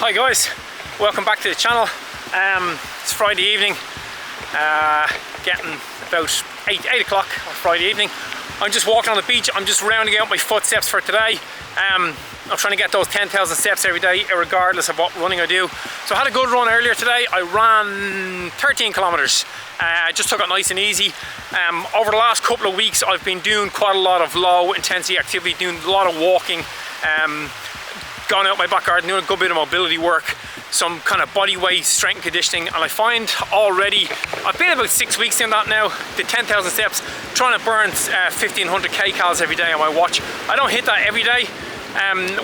Hi guys, welcome back to the channel. It's Friday evening, getting about 8 o'clock on Friday evening. I'm just walking on the beach. I'm just rounding out my footsteps for today. I'm trying to get those 10,000 steps every day, regardless of what running I do. So I had a good run earlier today. I ran 13 kilometers. I just took it nice and easy. Over the last couple of weeks, I've been doing quite a lot of low intensity activity, doing a lot of walking, gone out my back garden, doing a good bit of mobility work, some kind of body weight, strength and conditioning, and I find already, I've been about 6 weeks in that now, the 10,000 steps, trying to burn 1500 kcals every day on my watch. I don't hit that every day.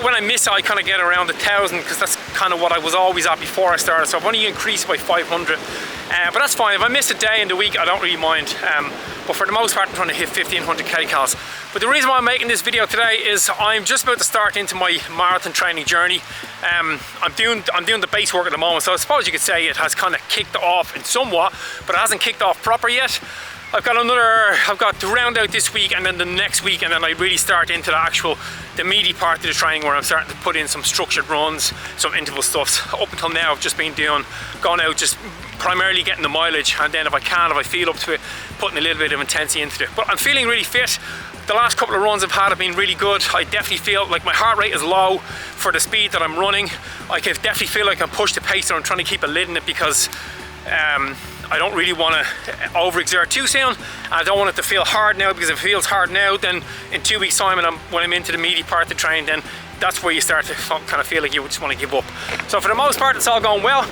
When I miss it, I kind of get around 1,000 because that's kind of what I was always at before I started, so I've only increased by 500. But that's fine. If I miss a day in the week, I don't really mind. But for the most part, I'm trying to hit 1500 kcals. But the reason why I'm making this video today is I'm just about to start into my marathon training journey. I'm doing the base work at the moment, so I suppose you could say it has kind of kicked off in somewhat, but it hasn't kicked off proper yet. I've got to round out this week and then the next week, and then I really start into the meaty part of the training where I'm starting to put in some structured runs, some interval stuffs. Up until now, I've just been going out just primarily getting the mileage, and then if I feel up to it, putting a little bit of intensity into it. But I'm feeling really fit. The last couple of runs I've had have been really good. I definitely feel like my heart rate is low for the speed that I'm running. I can definitely feel like I can push the pace, and I'm trying to keep a lid in it because I don't really want to overexert too soon. I don't want it to feel hard now, because if it feels hard now, then in 2 weeks time, and when I'm into the meaty part of the train, then that's where you start to kind of feel like you just want to give up. So for the most part, it's all going well.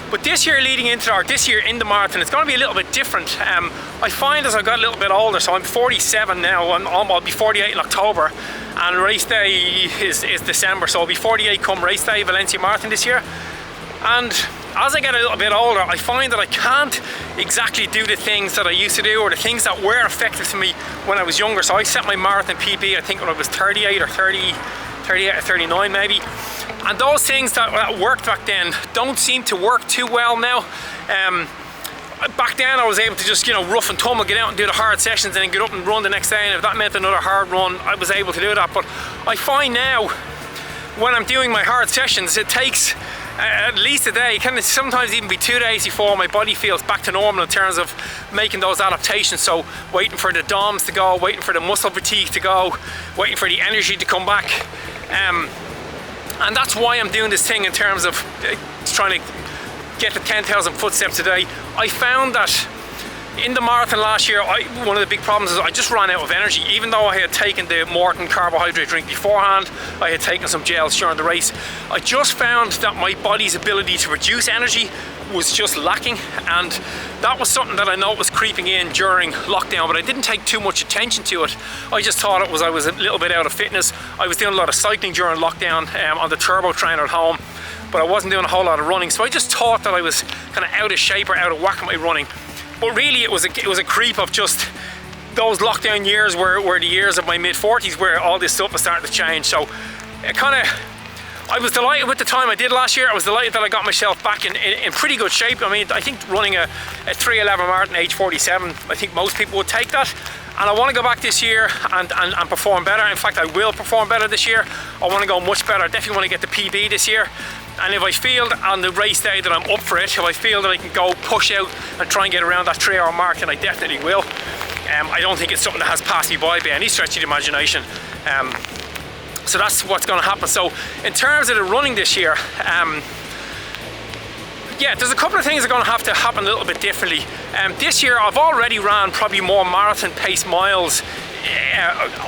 But this year leading into, or this year in the marathon, it's going to be a little bit different. I find as I got a little bit older, so I'm 47 now, I'll be 48 in October, and race day is December, so I'll be 48 come race day, Valencia Marathon this year. And as I get a little bit older, I find that I can't exactly do the things that I used to do, or the things that were effective to me when I was younger. So I set my marathon PB, I think when I was 38 or 39 maybe. And those things that worked back then don't seem to work too well now. Back then I was able to just, rough and tumble, get out and do the hard sessions and then get up and run the next day. And if that meant another hard run, I was able to do that. But I find now, when I'm doing my hard sessions, it takes at least a day, can sometimes even be 2 days before my body feels back to normal in terms of making those adaptations. So waiting for the DOMs to go, waiting for the muscle fatigue to go, waiting for the energy to come back. And that's why I'm doing this thing in terms of trying to get to 10,000 footsteps a day. I found that in the marathon last year, one of the big problems is I just ran out of energy. Even though I had taken the Morton carbohydrate drink beforehand, I had taken some gels during the race, I just found that my body's ability to produce energy was just lacking, and that was something that I know was creeping in during lockdown, but I didn't take too much attention to it. I just thought I was a little bit out of fitness. I was doing a lot of cycling during lockdown on the turbo trainer at home, but I wasn't doing a whole lot of running, so I just thought that I was kind of out of shape or out of whack with my running. But really it was a creep of just those lockdown years were the years of my mid-40s where all this stuff was starting to change. So I was delighted with the time I did last year. I was delighted that I got myself back in pretty good shape. I mean, I think running a 3:11 marathon age 47, I think most people would take that. And I want to go back this year and perform better. In fact, I will perform better this year. I want to go much better. I definitely want to get the PB this year. And if I feel on the race day that I'm up for it, if I feel that I can go push out and try and get around that 3 hour mark, then I definitely will. I don't think it's something that has passed me by any stretch of the imagination. So that's what's going to happen. So in terms of the running this year, yeah, there's a couple of things that are going to have to happen a little bit differently. This year I've already ran probably more marathon pace miles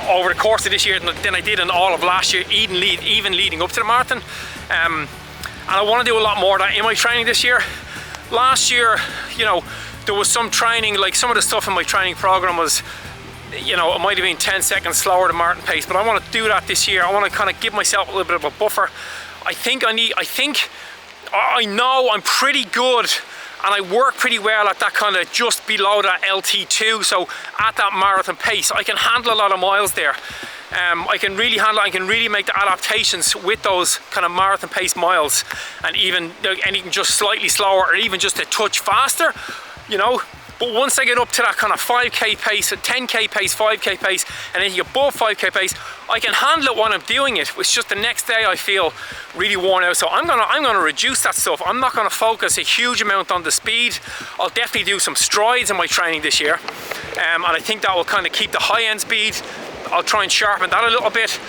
over the course of this year than I did in all of last year, even leading up to the marathon. And I want to do a lot more of that in my training this year. Last year, there was some training, like some of the stuff in my training program was, it might have been 10 seconds slower than marathon pace, but I want to do that this year. I want to kind of give myself a little bit of a buffer. I know I'm pretty good, and I work pretty well at that kind of just below that LT2, so at that marathon pace I can handle a lot of miles there. I can really handle it. I can really make the adaptations with those kind of marathon pace miles, and even anything just slightly slower or even just a touch faster, But once I get up to that kind of 5k pace, 10k pace, 5k pace, and anything above 5k pace, I can handle it when I'm doing it. It's just the next day I feel really worn out. So I'm gonna reduce that stuff. I'm not gonna focus a huge amount on the speed. I'll definitely do some strides in my training this year. And I think that will kind of keep the high end speed. I'll try and sharpen that a little bit.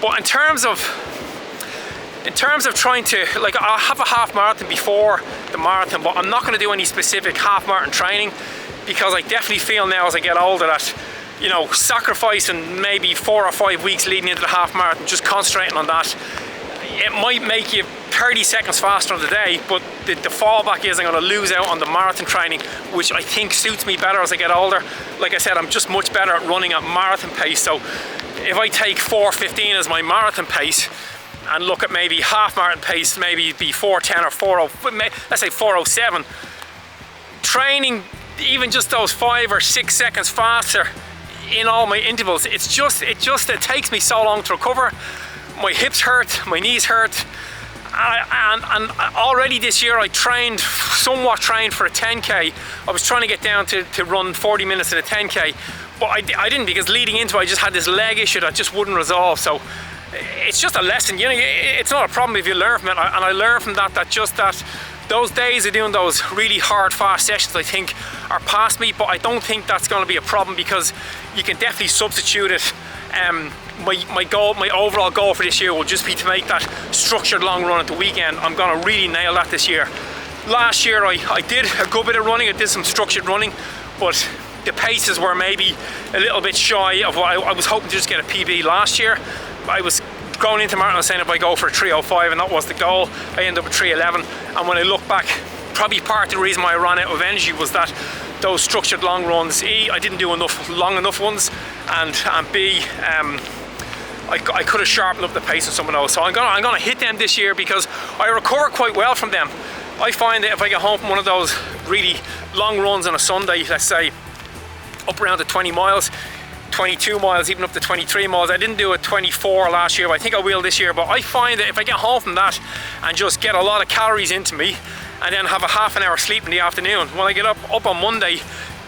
But in terms of trying to, like, I'll have a half marathon before the marathon, but I'm not going to do any specific half marathon training, because I definitely feel now as I get older that, you know, sacrificing maybe 4 or 5 weeks leading into the half marathon, just concentrating on that, it might make you 30 seconds faster on the day, but the fallback is I'm going to lose out on the marathon training, which I think suits me better as I get older. Like I said, I'm just much better at running at marathon pace. So if I take 4:15 as my marathon pace and look at maybe half marathon pace, maybe be 4:10 or 4:0, let's say 4:07, training even just those 5 or 6 seconds faster in all my intervals, it takes me so long to recover. My hips hurt, my knees hurt, and already this year I somewhat trained for a 10k. I was trying to get down to run 40 minutes in a 10k, but I didn't, because leading into it I just had this leg issue that just wouldn't resolve. So it's just a lesson, you know, it's not a problem if you learn from it. And I learned from that those days of doing those really hard fast sessions, I think, are past me. But I don't think that's going to be a problem, because you can definitely substitute it. My overall goal for this year will just be to make that structured long run at the weekend. I'm going to really nail that this year. Last year I did a good bit of running, I did some structured running, but the paces were maybe a little bit shy of what I was hoping to just get a PB last year. I was going into marathon saying if I go for a 3:05, and that was the goal. I ended up at 3:11, and when I look back, probably part of the reason why I ran out of energy was that those structured long runs, I didn't do long enough ones, and B, I could have sharpened up the pace of someone else. So I'm gonna hit them this year, because I recover quite well from them. I find that if I get home from one of those really long runs on a Sunday, let's say up around the 20 miles, 22 miles, even up to 23 miles. I didn't do a 24 last year, but I think I will this year. But I find that if I get home from that and just get a lot of calories into me, and then have a half an hour sleep in the afternoon, when I get up on Monday,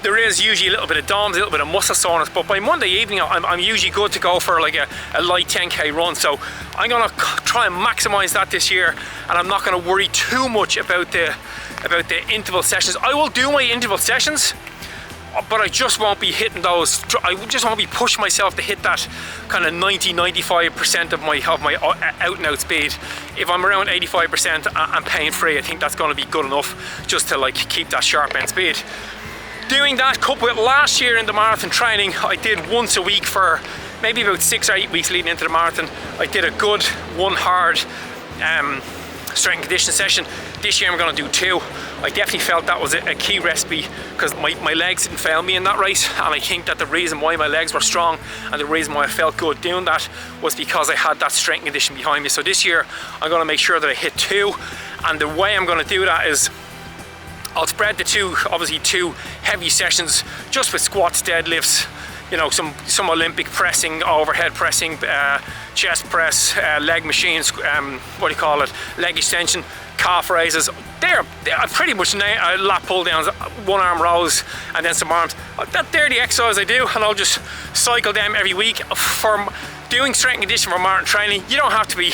there is usually a little bit of DOMS, a little bit of muscle soreness, but by Monday evening I'm usually good to go for like a light 10k run. So I'm gonna try and maximize that this year, and I'm not gonna worry too much about the interval sessions. I will do my interval sessions, but I just won't be hitting those. I just won't be pushing myself to hit that kind of 90-95% of my out and out speed. If I'm around 85% and pain free, I think that's going to be good enough just to like keep that sharp end speed. Doing that coupled with last year in the marathon training, I did once a week for maybe about 6 or 8 weeks leading into the marathon. I did a good one hard strength and conditioning session. This year I'm going to do 2. I definitely felt that was a key recipe, because my legs didn't fail me in that race, and I think that the reason why my legs were strong and the reason why I felt good doing that was because I had that strength and conditioning behind me. So this year I'm going to make sure that I hit 2, and the way I'm going to do that is I'll spread the 2, obviously 2 heavy sessions just with squats, deadlifts, you know, some Olympic pressing, overhead pressing, chest press, leg machines, leg extension, calf raises. They're pretty much lat pull downs, one arm rows, and then some arms. They're the exercises I do, and I'll just cycle them every week. For doing strength and conditioning for marathon training, you don't have to be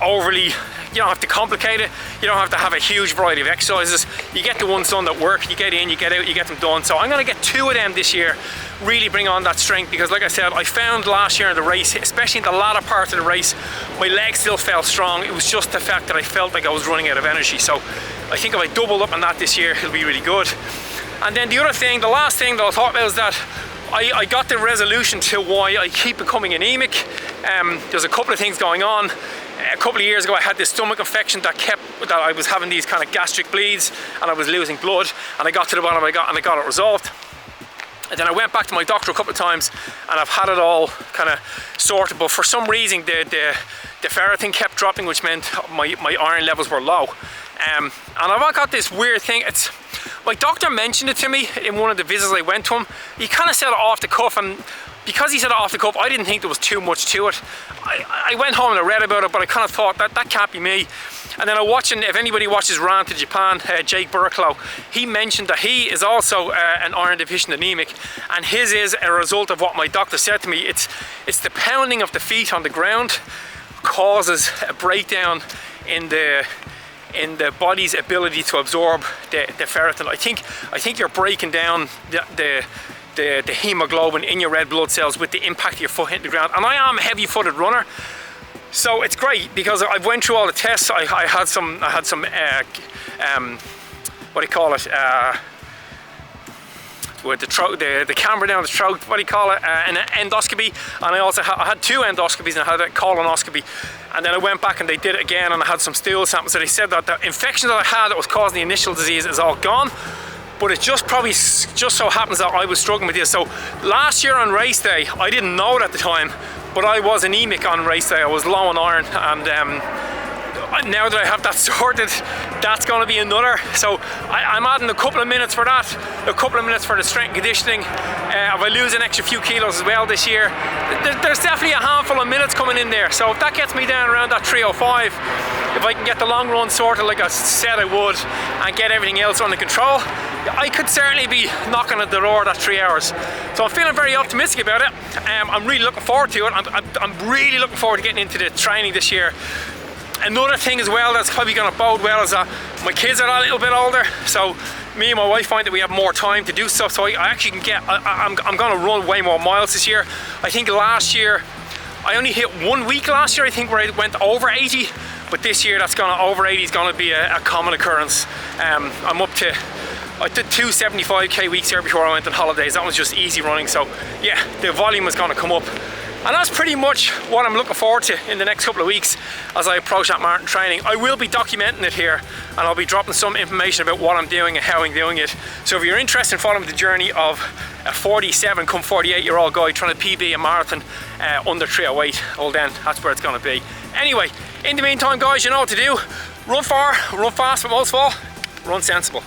overly, you don't have to complicate it. You don't have to have a huge variety of exercises. You get the ones done that work, you get in, you get out, you get them done. So I'm gonna get 2 of them this year, really bring on that strength, because like I said, I found last year in the race, especially in the latter part of the race, my legs still felt strong. It was just the fact that I felt like I was running out of energy. So I think if I double up on that this year, it'll be really good. And then the other thing, the last thing that I thought about is that I got the resolution to why I keep becoming anemic. There's a couple of things going on. A couple of years ago I had this stomach infection that I was having these kind of gastric bleeds, and I was losing blood, and I got to the bottom and I got it resolved. And then I went back to my doctor a couple of times, and I've had it all kind of sorted, but for some reason the ferritin kept dropping, which meant my iron levels were low. And I've got this weird thing. My doctor mentioned it to me in one of the visits I went to him. He kind of said it off the cuff, and because he said it off the cuff, I didn't think there was too much to it. I went home and I read about it, but I kind of thought that can't be me. And then I'm watching, if anybody watches Ran to Japan, Jake Burklow, he mentioned that he is also an iron deficient anemic, and his is a result of what my doctor said to me. It's the pounding of the feet on the ground causes a breakdown in the body's ability to absorb the ferritin. I think you're breaking down the hemoglobin in your red blood cells with the impact of your foot hitting the ground. And I am a heavy-footed runner, so it's great because I've went through all the tests. I had some what do you call it? With the camera down the throat, what do you call it? An endoscopy, and I had 2 endoscopies, and I had a colonoscopy, and then I went back and they did it again, and I had some stool samples. So they said that the infection that I had that was causing the initial disease is all gone, but it just so happens that I was struggling with this. So last year on race day, I didn't know it at the time, but I was anemic on race day. I was low on iron, and now that I have that sorted, that's going to be another. So I'm adding a couple of minutes for that, a couple of minutes for the strength and conditioning. If I lose an extra few kilos as well this year, there's definitely a handful of minutes coming in there. So if that gets me down around that 3:05, if I can get the long run sorted like I said I would, and get everything else under control, I could certainly be knocking at the door that 3 hours. So I'm feeling very optimistic about it. I'm really looking forward to it. I'm really looking forward to getting into the training this year. Another thing as well that's probably going to bode well is that my kids are a little bit older, so me and my wife find that we have more time to do stuff, so I actually can get, I'm going to run way more miles this year. I think last year, I only hit 1 week last year, I think, where I went over 80, but this year that's going to, over 80 is going to be a common occurrence. I'm up to, I did 2 75k weeks here before I went on holidays. That was just easy running, so yeah, the volume is going to come up. And that's pretty much what I'm looking forward to in the next couple of weeks as I approach that marathon training. I will be documenting it here, and I'll be dropping some information about what I'm doing and how I'm doing it. So if you're interested in following the journey of a 47 come 48-year-old guy trying to PB a marathon under 3:08, well then that's where it's going to be. Anyway, in the meantime guys, you know what to do. Run far, run fast, but most of all, run sensible.